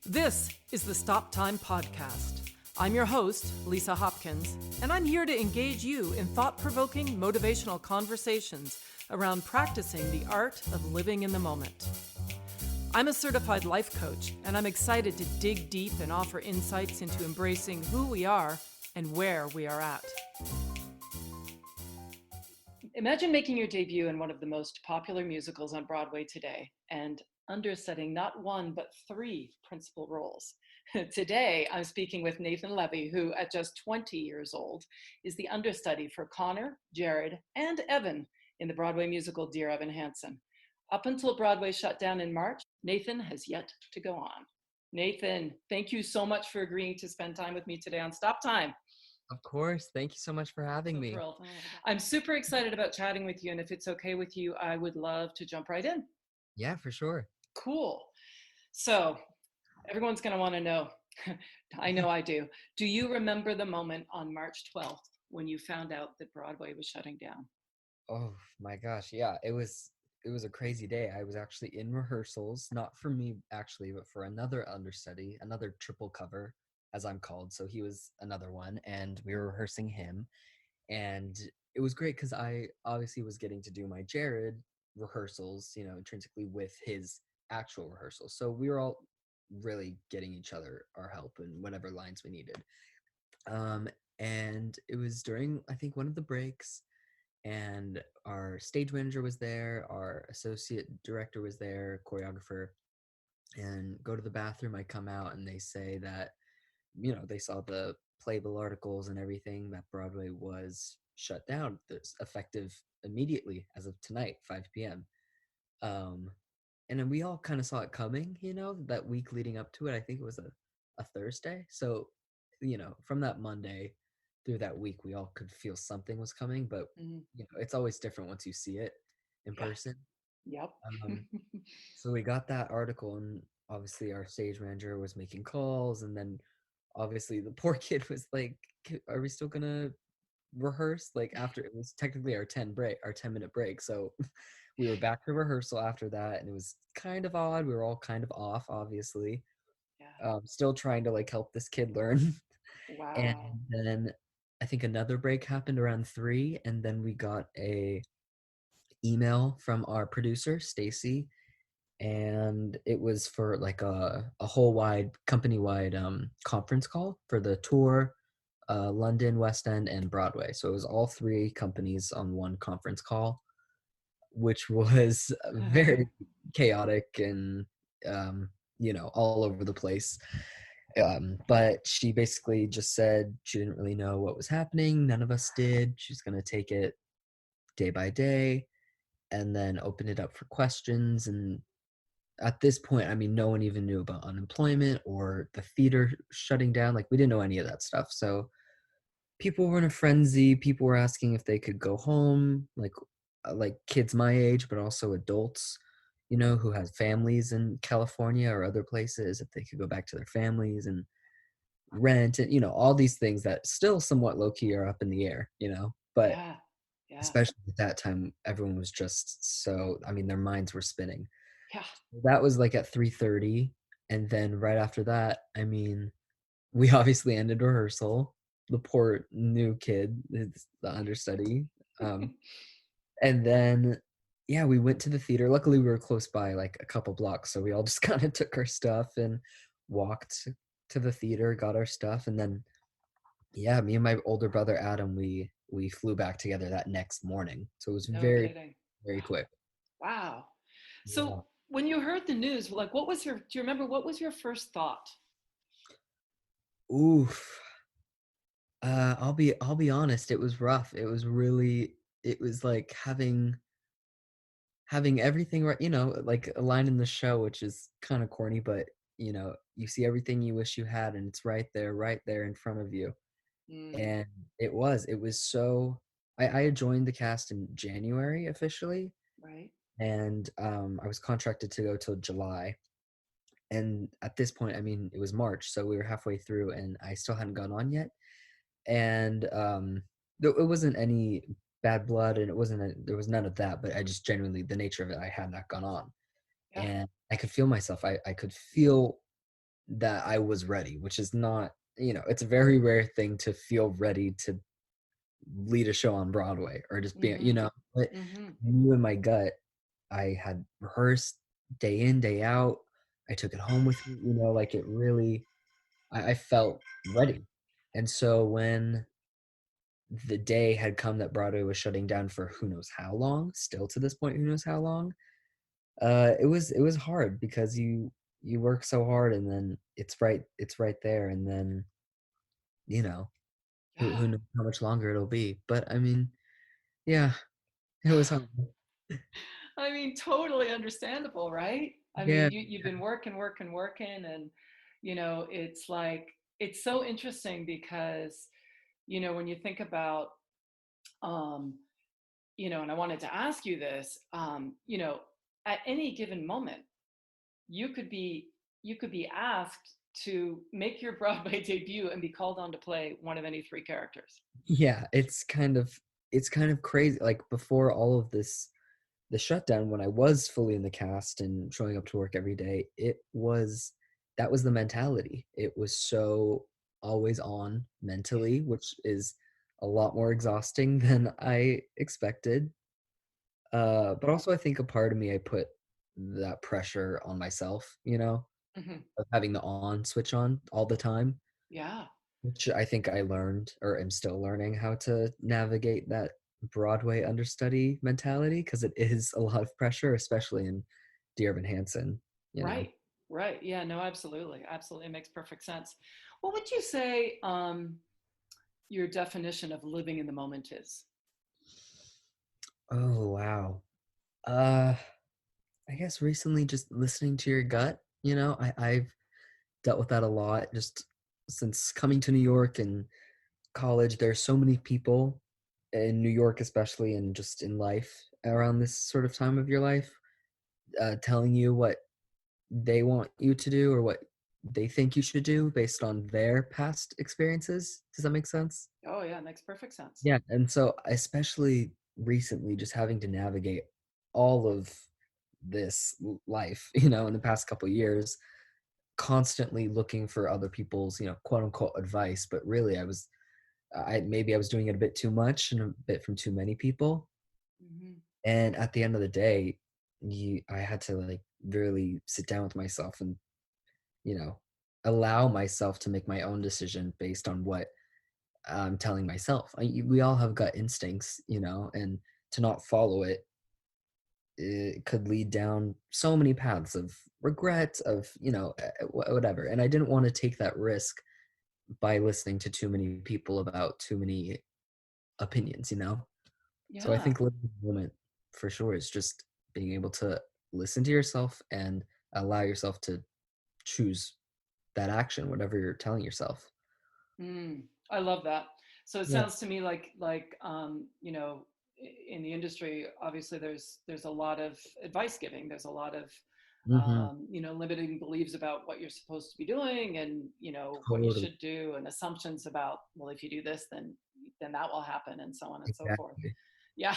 This is the Stop Time Podcast. I'm your host, Lisa Hopkins, and I'm here to engage you in thought-provoking, motivational conversations around practicing the art of living in the moment. I'm a certified life coach, and I'm excited to dig deep and offer insights into embracing who we are and where we are at. Imagine making your debut in one of the most popular musicals on Broadway today and understudying not one, but three principal roles. Today, I'm speaking with Nathan Levy, who at just 20 years old is the understudy for Connor, Jared, and Evan in the Broadway musical Dear Evan Hansen. Up until Broadway shut down in March, Nathan has yet to go on. Nathan, thank you so much for agreeing to spend time with me today on Stop Time. Of course. Thank you so much for having me. Thrilled. I'm super excited about chatting with you, and if it's okay with you, I would love to jump right in. Yeah, for sure. Cool. So everyone's going to want to know, I know I do. Do you remember the moment on March 12th when you found out that Broadway was shutting down? Oh my gosh. Yeah, it was a crazy day. I was actually in rehearsals, not for me actually, but for another understudy, another triple cover, as I'm called. So he was another one, and we were rehearsing him. And it was great because I obviously was getting to do my Jared rehearsals, intrinsically with his actual rehearsals. So we were all really getting each other our help and whatever lines we needed. Um, and it was during, I think, one of the breaks, and our stage manager was there, our associate director was there, choreographer, and go to the bathroom. I come out and they say that, they saw the Playbill articles and everything that Broadway was shut down. That's effective immediately as of tonight, 5 p.m. Um, and then we all kind of saw it coming, that week leading up to it. I think it was a Thursday. So, from that Monday through that week, we all could feel something was coming, but, it's always different once you see it in Yeah. person. Yep. So we got that article, and obviously our stage manager was making calls, and then obviously the poor kid was like, are we still gonna rehearse? Like, after it was technically our 10-minute break. So we were back to rehearsal after that, and it was kind of odd. We were all kind of off, obviously. Yeah. Still trying to like help this kid learn. And Wow. then I think another break happened around 3, and then we got a email from our producer, Stacy, and it was for like a whole wide company-wide conference call for the tour, London, West End, and Broadway. So it was all three companies on one conference call, which was very chaotic and all over the place. But she basically just said she didn't really know what was happening. None of us did. She's going to take it day by day and then open it up for questions. And at this point, I mean, no one even knew about unemployment or the theater shutting down. Like, we didn't know any of that stuff. So people were in a frenzy. People were asking if they could go home, like kids my age, but also adults, who had families in California or other places, if they could go back to their families and rent, and all these things that still somewhat low key are up in the air, but Yeah. Yeah. especially at that time, everyone was just so, I mean, their minds were spinning. Yeah. That was like at 3:30, and then right after that, I mean, we obviously ended rehearsal. The poor new kid, it's the understudy. And then, yeah, we went to the theater. Luckily, we were close by, like a couple blocks, so we all just kind of took our stuff and walked to the theater, got our stuff, and then, yeah, me and my older brother Adam, we flew back together that next morning. So it was No very, kidding. very quick. Wow. Yeah. So when you heard the news, like, do you remember what was your first thought? Oof. I'll be honest, it was rough. It was like having everything right, like a line in the show, which is kind of corny, but you see everything you wish you had, and it's right there in front of you. Mm, And it was so, I had joined the cast in January officially, right. and I was contracted to go till July. And at this point, I mean, it was March, so we were halfway through, and I still hadn't gone on yet. And it wasn't any bad blood, and there was none of that, but I just genuinely, the nature of it, I had not gone on, Yeah. and I could feel myself. I could feel that I was ready, which is not, it's a very rare thing to feel ready to lead a show on Broadway or just be, Mm-hmm. but Mm-hmm. I knew in my gut I had rehearsed day in, day out. I took it home with me, like it really, I felt ready. And so when the day had come that Broadway was shutting down for who knows how long, still to this point, who knows how long, it was hard because you work so hard and then it's right there and then, you know, who Yeah. knows how much longer it'll be. But I mean, yeah, it was hard. I mean, totally understandable, right? I Yeah. mean, you've been working, working, working, and it's like it's so interesting because when you think about um, and I wanted to ask you this, at any given moment, you could be you could be asked to make your Broadway debut and be called on to play one of any three characters. Yeah, it's kind of crazy. Like before all of this, the shutdown, when I was fully in the cast and showing up to work every day, that was the mentality. It was so always on mentally, which is a lot more exhausting than I expected. But also I think a part of me, I put that pressure on myself, Hmm. of having the on switch on all the time, Yeah. which I think I learned or am still learning how to navigate that Broadway understudy mentality because it is a lot of pressure, especially in Dear Evan Hansen, you know. Right. Right. Yeah. No. Absolutely. Absolutely. It makes perfect sense. What would you say your definition of living in the moment is? Oh wow. Uh I guess recently just listening to your gut, I've dealt with that a lot just since coming to New York and college. There's so many people in New York, especially, and just in life around this sort of time of your life, telling you what they want you to do or what they think you should do based on their past experiences. Does that make sense? Oh, yeah. It makes perfect sense. Yeah. And so, especially recently, just having to navigate all of this life, in the past couple years, constantly looking for other people's, quote unquote advice. But really, maybe I was doing it a bit too much and a bit from too many people. Hmm. And at the end of the day, I had to like really sit down with myself and, you know, allow myself to make my own decision based on what I'm telling myself. We all have gut instincts, and to not follow it, it could lead down so many paths of regret, of, whatever. And I didn't want to take that risk by listening to too many people about too many opinions. So I Yeah. think living in the moment for sure is just being able to listen to yourself and allow yourself to choose that action, whatever you're telling yourself. Mm, I love that. So it Yeah. sounds to me like in the industry, obviously there's a lot of advice giving. There's a lot of Hmm. limiting beliefs about what you're supposed to be doing, and what you Totally. should do, and assumptions about, well, if you do this, then that will happen, and so on and so forth. Exactly. Yeah.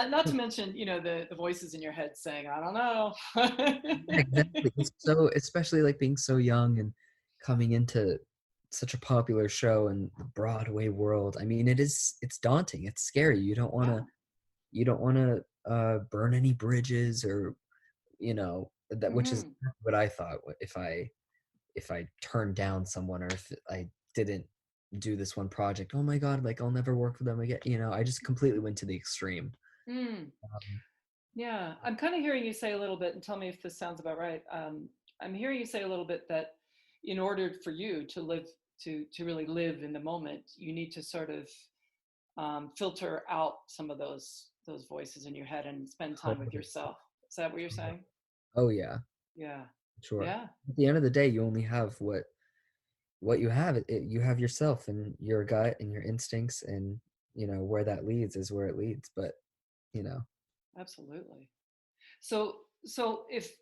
Not to mention, the voices in your head saying, I don't know. Yeah, exactly. It's so, especially like being so young and coming into such a popular show in the Broadway world. I mean, it's daunting. It's scary. Yeah. You don't want to burn any bridges or, that, which is Hmm. what I thought if I turned down someone or if I didn't do this one project. Oh my God, like I'll never work with them again. I just completely went to the extreme. Mm. Um, Yeah, I'm kind of hearing you say a little bit, and tell me if this sounds about right. I'm hearing you say a little bit that in order for you to live to really live in the moment, you need to sort of filter out some of those voices in your head and spend time with totally, yourself. Is that what you're totally. saying? Oh yeah, Yeah, sure. yeah, At the end of the day, you only have what you have. You have yourself and your gut and your instincts, and where that leads is where it leads. But you know, absolutely. So if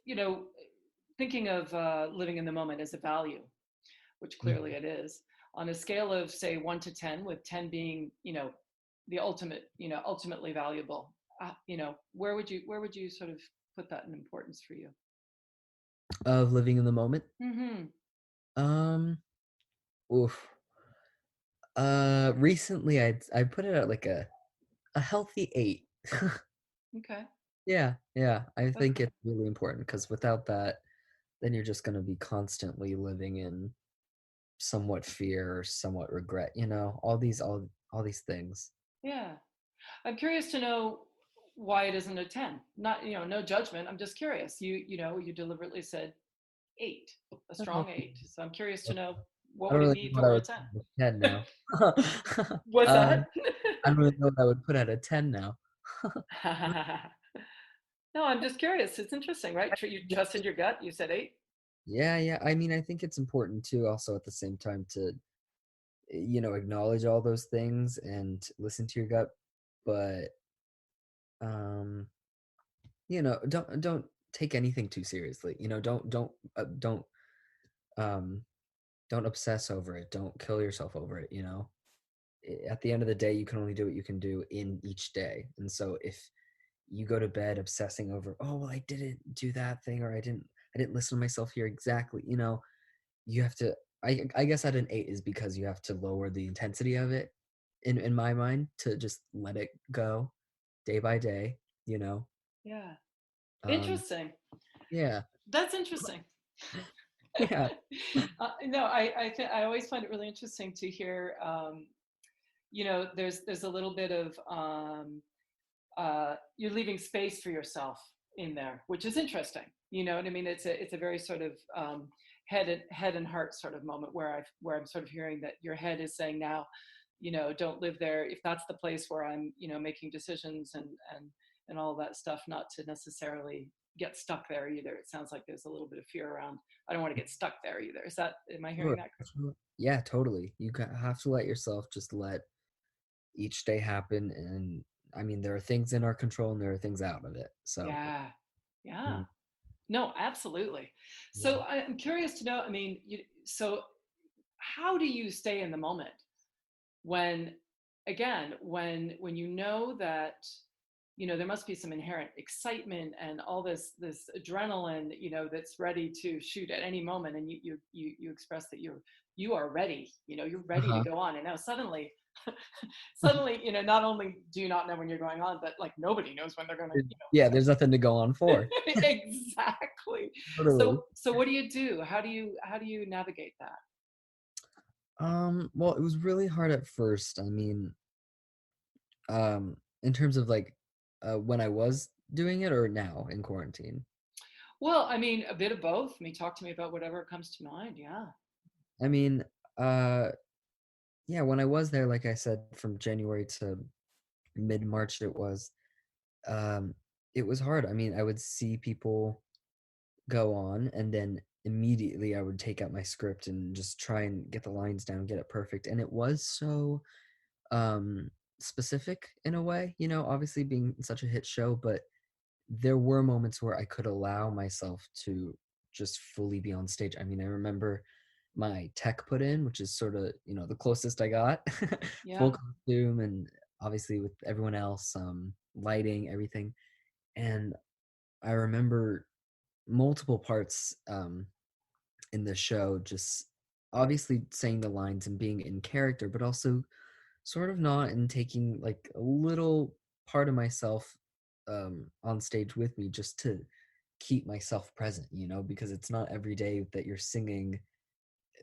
thinking of living in the moment as a value, which clearly Mhm. it is, on a scale of say 1 to 10, with 10 being, the ultimate, ultimately valuable, where would you sort of put that in importance for you? Of living in the moment. Mm-hmm. Um, oof. Recently I put it at like a healthy 8. Okay, Yeah, yeah. I that's think good. it's really important because without that, then you're just gonna be constantly living in somewhat fear or somewhat regret, all these things. Yeah. I'm curious to know why it isn't a 10. Not, no judgment. I'm just curious. You deliberately said 8, a strong 8. So I'm curious to know what I don't would it really be know what I for a would 10? put at a 10 now. What's Um, that? I don't really know what I would put at a 10 now. No, I'm just curious. It's interesting, right? You trusted your gut. You said 8. Yeah, yeah. I mean, I think it's important too, also at the same time to, acknowledge all those things and listen to your gut, but um, don't take anything too seriously. Um, don't obsess over it. Don't kill yourself over it. At the end of the day, you can only do what you can do in each day. And so if you go to bed obsessing over, oh well, I didn't do that thing, or I didn't listen to myself here exactly, you have to. I guess at an 8 is because you have to lower the intensity of it in my mind to just let it go day by day. You know, Yeah. um, Interesting. yeah, That's interesting. yeah, No, I always find it really interesting to hear. There's a little bit of you're leaving space for yourself in there, which is interesting. You know what I mean? It's a very sort of head and heart sort of moment where I'm sort of hearing that your head is saying now, don't live there. If that's the place where I'm, making decisions and all that stuff, not to necessarily get stuck there either. It sounds like there's a little bit of fear around. I don't want to get stuck there either. Am I hearing sure, that correctly? sure. Yeah, totally. Have to let yourself just let each day happen, and I mean, there are things in our control and there are things out of it. So, Yeah. Yeah. mm, No, absolutely. yeah. So I'm curious to know, I mean, so how do you stay in the moment when, again, when you know that, there must be some inherent excitement and all this adrenaline, that's ready to shoot at any moment, and you express that you are ready, you're ready to Uh-huh. go on, and now suddenly, not only do you not know when you're going on, but like nobody knows when they're going to, Yeah, there's nothing to go on for. exactly. Totally. So what do you do? How do you navigate that? Well, it was really hard at first. I mean, in terms of like when I was doing it or now in quarantine. Well, I mean, a bit of both. I mean, talk to me about whatever comes to mind. Yeah. I mean, uh yeah, when I was there, like I said, from January to mid-March um it was hard. I mean, I would see people go on and then immediately I would take out my script and just try and get the lines down, get it perfect. And it was so um specific in a way, obviously being such a hit show, but there were moments where I could allow myself to just fully be on stage. I mean, I remember my tech put in, which is sort of, the closest I got. Full Yeah. costume and obviously with everyone else, lighting, everything. And I remember multiple parts in the show just obviously saying the lines and being in character, but also sort of not, and taking like a little part of myself on stage with me just to keep myself present, because it's not every day that you're singing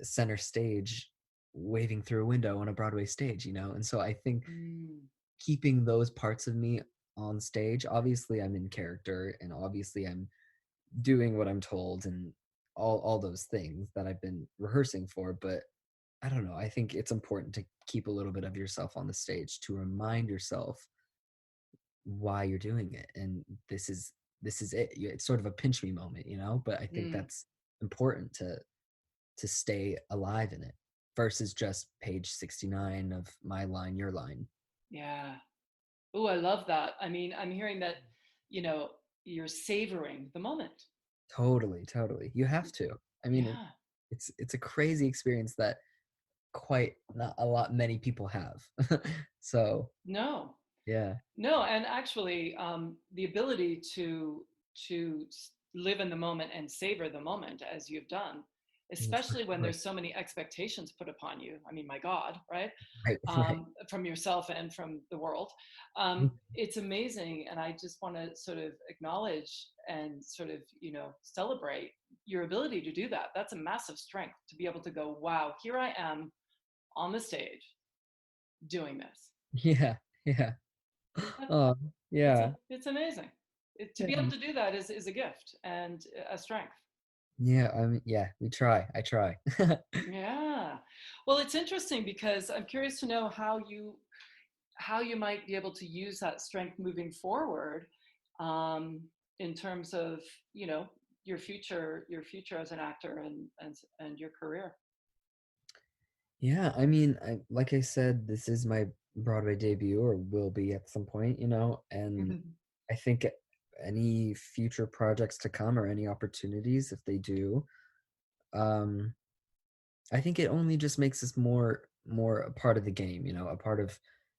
center stage waving through a window on a Broadway stage, and so I think Mm, keeping those parts of me on stage, obviously I'm in character and obviously I'm doing what I'm told and all those things that I've been rehearsing for, but I don't know. I think it's important to keep a little bit of yourself on the stage to remind yourself why you're doing it, and this is it. It's sort of a pinch me moment, But I think mm, that's important to stay alive in it versus just page 69 of my line, your line. yeah. Oh, I love that. I mean, I'm hearing that, you know, you're savoring the moment. Totally, totally. You have to. I mean, Yeah. it's a crazy experience that quite not a lot many people have. So No. yeah. No, and actually, the ability to live in the moment and savor the moment as you've done For especially when sure. there's so many expectations put upon you. I mean, my God, right? Right, right. From yourself and from the world. It's amazing. And I just want to sort of acknowledge and sort of, celebrate your ability to do that. That's a massive strength to be able to go, wow, here I am on the stage doing this. Yeah, yeah. That- Oh, yeah. it's amazing. To Yeah, be able to do that is a gift and a strength. yeah, I mean, yeah, we try. I try. Yeah. Well, it's interesting because I'm curious to know how you might be able to use that strength moving forward, um, in terms of you know your future as an actor and your career. Yeah, I mean, like I said, this is my Broadway debut or will be at some point, and I think any future projects to come or any opportunities, if they do, um, I think it only just makes us more a part of the game, a part of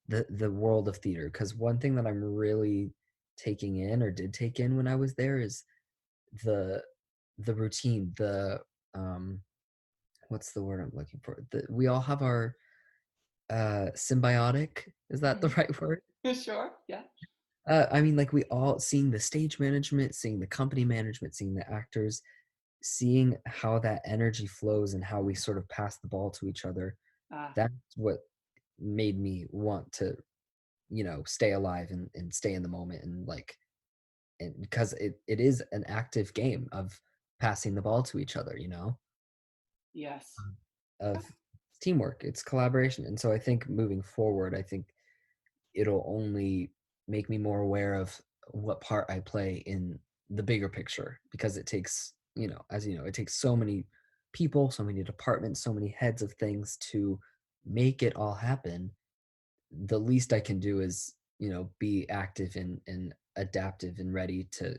the world of theater. Because one thing that I'm really taking in or did take in when I was there is the the routine, um, what's the word I'm looking for? We all have our symbiotic, is that the right word? Sure. Yeah. I mean, like, we all seeing the stage management, seeing the company management, seeing the actors, seeing how that energy flows and how we sort of pass the ball to each other. Ah, That's what made me want to, stay alive and stay in the moment, and like, and because it is an active game of passing the ball to each other, yes. of teamwork, it's collaboration. And so I think moving forward, I think it'll only make me more aware of what part I play in the bigger picture, because it takes, as you know, it takes so many people, so many departments, so many heads of things to make it all happen. The least I can do is, be active and adaptive and ready to,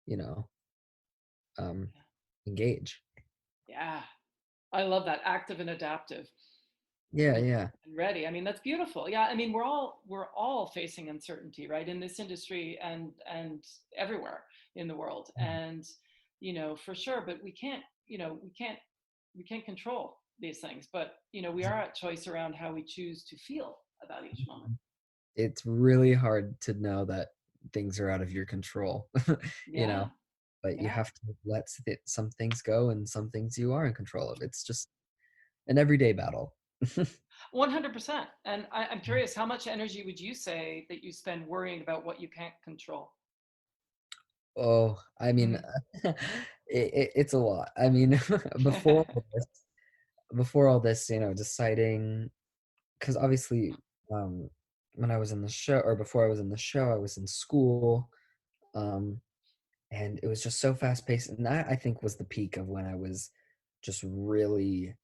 you know, um, engage. Yeah. I love that, active and adaptive Yeah, and, yeah. and ready. I mean, that's beautiful. Yeah. I mean, we're all facing uncertainty, right, in this industry and everywhere in the world. And for sure, but we can't control these things, but we are at choice around how we choose to feel about each moment. It's really hard to know that things are out of your control, you know, Yeah. but you Yeah. have to let some things go and some things you are in control of. It's just an everyday battle. 100%. And I'm curious, how much energy would you say that you spend worrying about what you can't control? Oh, I mean, Mhm. it's a lot. I mean, before all this, before all this, deciding, because obviously, um, when I was in the show, or before I was in the show, I was in school, um, and it was just so fast paced, and that I think was the peak of when I was just really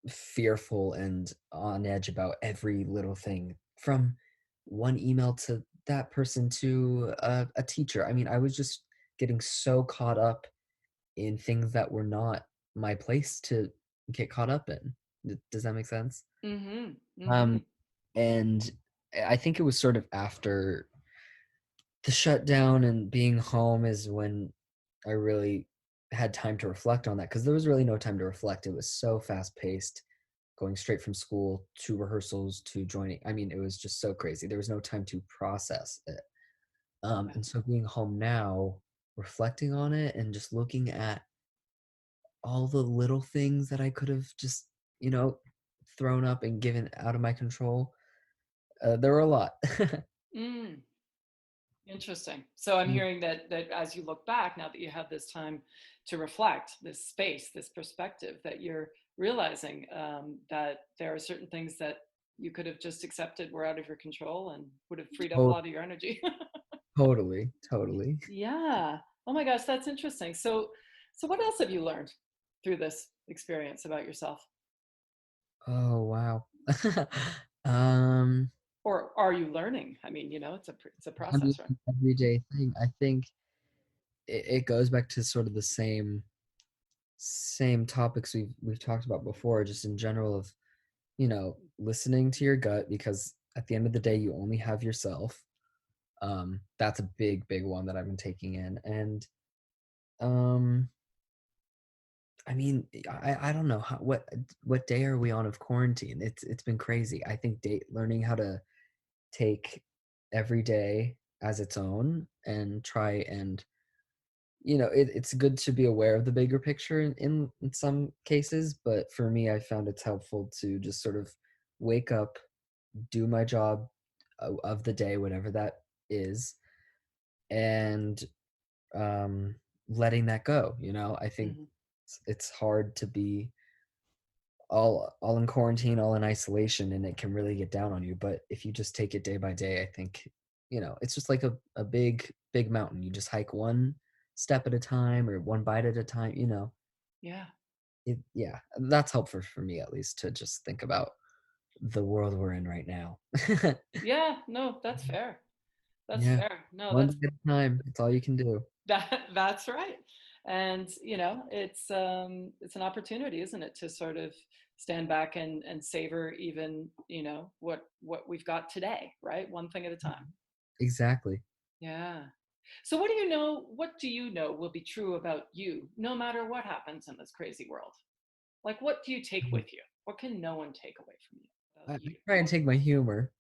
fearful and on edge about every little thing, from one email to that person to a teacher. I mean, I was just getting so caught up in things that were not my place to get caught up in. Does that make sense? Mhm. Um, Mhm. and I think it was sort of after the shutdown and being home is when I really had time to reflect on that, because there was really no time to reflect. It was so fast paced, going straight from school to rehearsals to joining. I mean, it was just so crazy. There was no time to process it. Yeah. And so being home now, reflecting on it and just looking at all the little things that I could have just, you know, thrown up and given out of my control, there were a lot. Mm. Interesting. So I'm hearing that as you look back, now that you have this time to reflect, this space, this perspective, that you're realizing, that there are certain things that you could have just accepted were out of your control and would have freed up a To- lot of your energy. Totally, totally. Yeah. Oh my gosh, that's interesting. So what else have you learned through this experience about yourself? Oh, wow. um, Or are you learning? I mean, it's a I mean, process, right? everyday thing. I think it goes back to sort of the same topics we've talked about before, just in general, of, listening to your gut, because at the end of the day, you only have yourself. That's a big one that I've been taking in. And um I mean, I don't know what day are we on of quarantine? It's been crazy. I think learning how to take every day as its own and try and it's good to be aware of the bigger picture in some cases, but for me, I found it's helpful to just sort of wake up, do my job of the day, whatever that is, and um, letting that go. I think Hmm. it's hard to be all in quarantine, all in isolation, and it can really get down on you. But if you just take it day by day, I think it's just like a big mountain. You just hike one step at a time or one bite at a time. Yeah. Yeah, that's helpful for me at least to just think about the world we're in right now. Yeah, no, that's fair. That's Yeah, fair. No, one that's day at a time. That's all you can do. that's right. And it's an opportunity, isn't it, to sort of stand back and savor even, what we've got today, right? One thing at a time. Exactly. Yeah. So what do you know will be true about you no matter what happens in this crazy world? Like, what do you take with you? What can no one take away from you about I you? try and take my humor.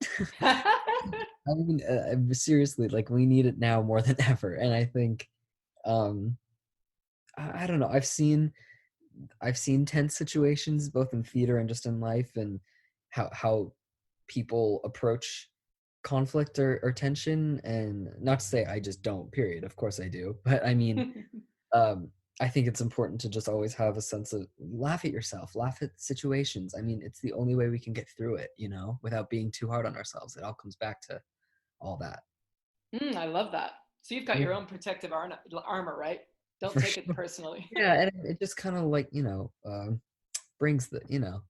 I mean, seriously, like we need it now more than ever. And I think, um, I don't know. I've seen tense situations both in theater and just in life, and how people approach conflict or tension. And not to say I just don't. Period. Of course I do. But I mean, um, I think it's important to just always have a sense of laugh at yourself, laugh at situations. I mean, it's the only way we can get through it. Without being too hard on ourselves. It all comes back to all that. I love that. So you've got Yeah, your own protective armor, right? Don't for take it sure. personally. Yeah, and it just kind of like brings the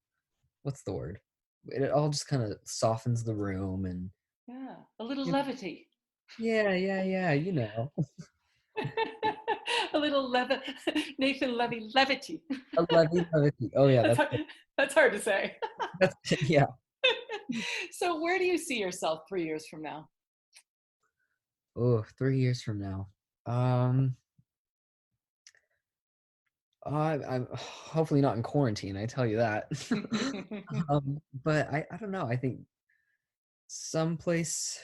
what's the word? It all just kind of softens the room and Yeah, a little you know, levity. yeah, yeah, yeah, A little Nathan Levy levity. a levy levity. Oh yeah, That's that's hard, that's hard to say. that's yeah. So where do you see yourself 3 years from now? Oh, 3 years from now. Um, I'm hopefully not in quarantine. I tell you that. But I don't know. I think someplace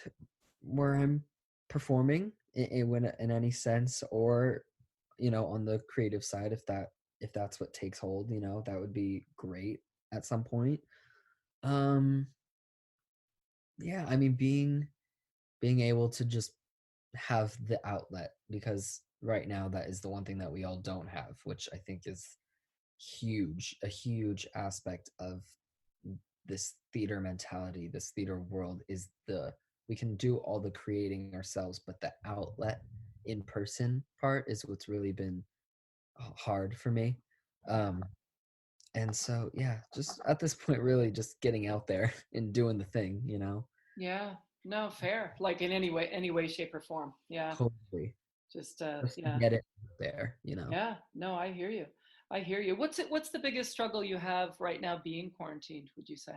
where I'm performing in any sense, or on the creative side, if that's what takes hold, that would be great at some point. Um, yeah, I mean, being able to just have the outlet, because right now that is the one thing that we all don't have, which I think is a huge aspect of this theater mentality, this theater world, is the we can do all the creating ourselves, but the outlet in person part is what's really been hard for me. Yeah. Um, and so yeah, just at this point, really just getting out there and doing the thing. Yeah. No, fair. Like in any way, shape, or form. Yeah. Totally. Just Just to yeah. get it out there. Yeah. No, I hear you. I hear you. What's the biggest struggle you have right now being quarantined, would you say?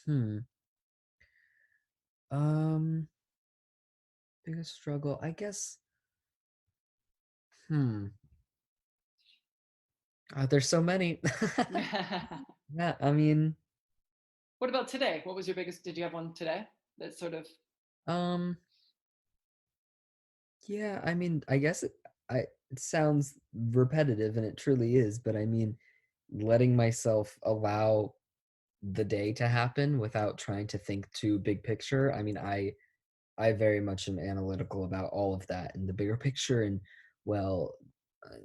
Hmm. Um, biggest struggle, I guess. Hmm. There's so many. Yeah, I mean, What about today? What was your biggest, did you have one today that sort of, um, yeah, I mean, I guess it sounds repetitive and it truly is, but I mean, letting myself allow the day to happen without trying to think too big picture. I mean, I very much am analytical about all of that and the bigger picture, and well, uh,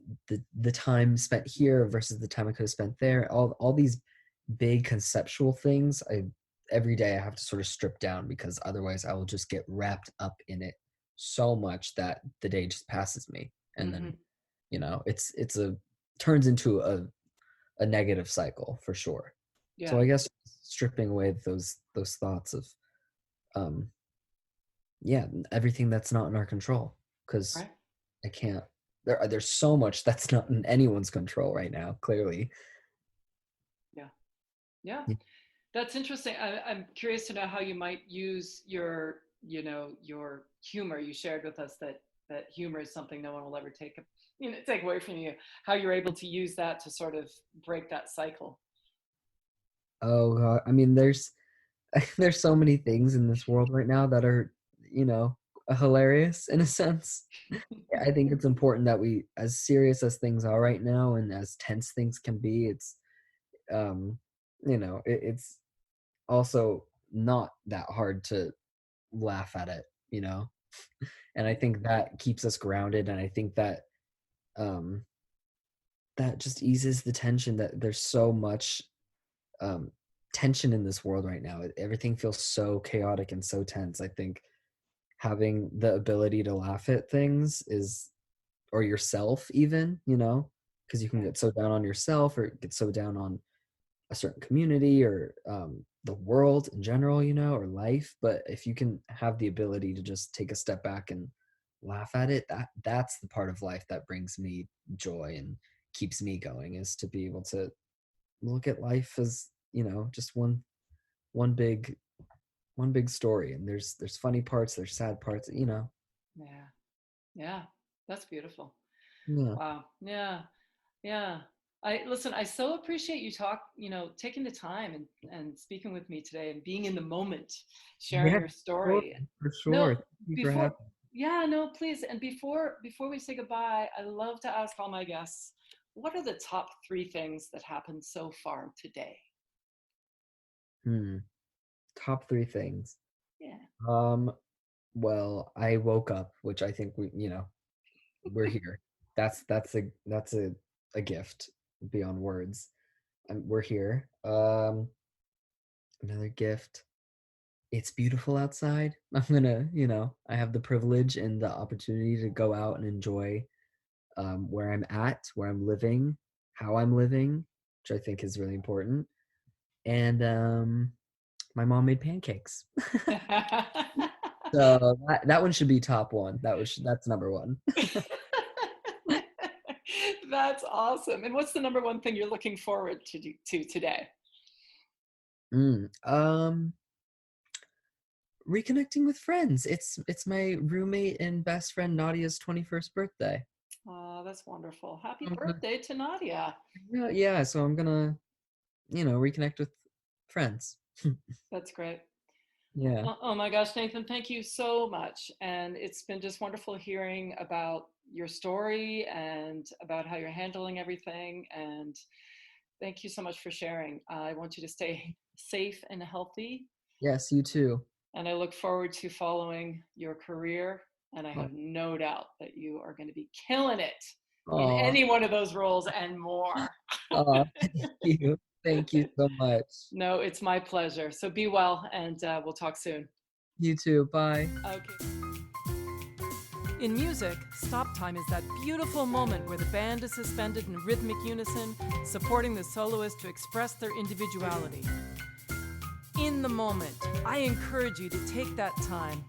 the time spent here versus the time I could have spent there. All these big conceptual things. I Every day I have to sort of strip down, because otherwise I will just get wrapped up in it so much that the day just passes me, and then hmm it's a turns into a negative cycle for sure. So yeah, I guess stripping away those thoughts of um yeah, everything that's not in our control, because right? I can't. There's so much that's not in anyone's control right now. Clearly, Yeah. Yeah. yeah. That's interesting. I'm curious to know how you might use your humor. You shared with us that humor is something no one will ever take take away from you, how you're able to use that to sort of break that cycle. Oh God, I mean, there's there's so many things in this world right now that are, you know, hilarious in a sense. I think it's important that we, as serious as things are right now, and as tense things can be, it's um, it's also not that hard to laugh at it, you know. And I think that keeps us grounded, and I think that um, that just eases the tension. That there's so much um, tension in this world right now. Everything feels so chaotic and so tense. I think having the ability to laugh at things is, or yourself even, you know, because you can Right. get so down on yourself or get so down on a certain community or the world in general, you know, or life. But if you can have the ability to just take a step back and laugh at it, that's the part of life that brings me joy and keeps me going, is to be able to look at life as, you know, just one big one big story, and there's funny parts, there's sad parts, you know. Yeah. Yeah. That's beautiful. Yeah. Wow. Yeah. Yeah. I so appreciate you taking the time and speaking with me today and being in the moment, sharing Yeah, your sure, story. And for no, sure. Thank you for before, having me. yeah, no, please. And before we say goodbye, I love to ask all my guests, what are the top three things that happened so far today? Hmm. Top three things. Yeah. Um, well, I woke up, which I think we're here. That's a gift beyond words. We're here. Another gift. It's beautiful outside. I have the privilege and the opportunity to go out and enjoy where I'm at, where I'm living, how I'm living, which I think is really important. And my mom made pancakes. So that one should be top one. That's number one. That's awesome. And what's the number one thing you're looking forward to today? Mm, reconnecting with friends. It's my roommate and best friend Nadia's 21st birthday. Oh, that's wonderful. Happy I'm gonna, birthday to Nadia. yeah, yeah, so I'm gonna, reconnect with friends. That's great. Yeah. Oh my gosh, Nathan, thank you so much. And it's been just wonderful hearing about your story and about how you're handling everything. And thank you so much for sharing. I want you to stay safe and healthy. Yes, you too. And I look forward to following your career. And I Oh, have no doubt that you are going to be killing it in aw, any one of those roles and more. thank you. Thank you so much. No, it's my pleasure. So be well, and we'll talk soon. You too. Bye. Okay. In music, stop time is that beautiful moment where the band is suspended in rhythmic unison, supporting the soloist to express their individuality. In the moment, I encourage you to take that time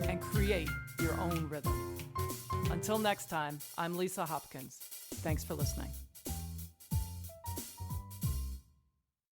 and create your own rhythm. Until next time, I'm Lisa Hopkins. Thanks for listening.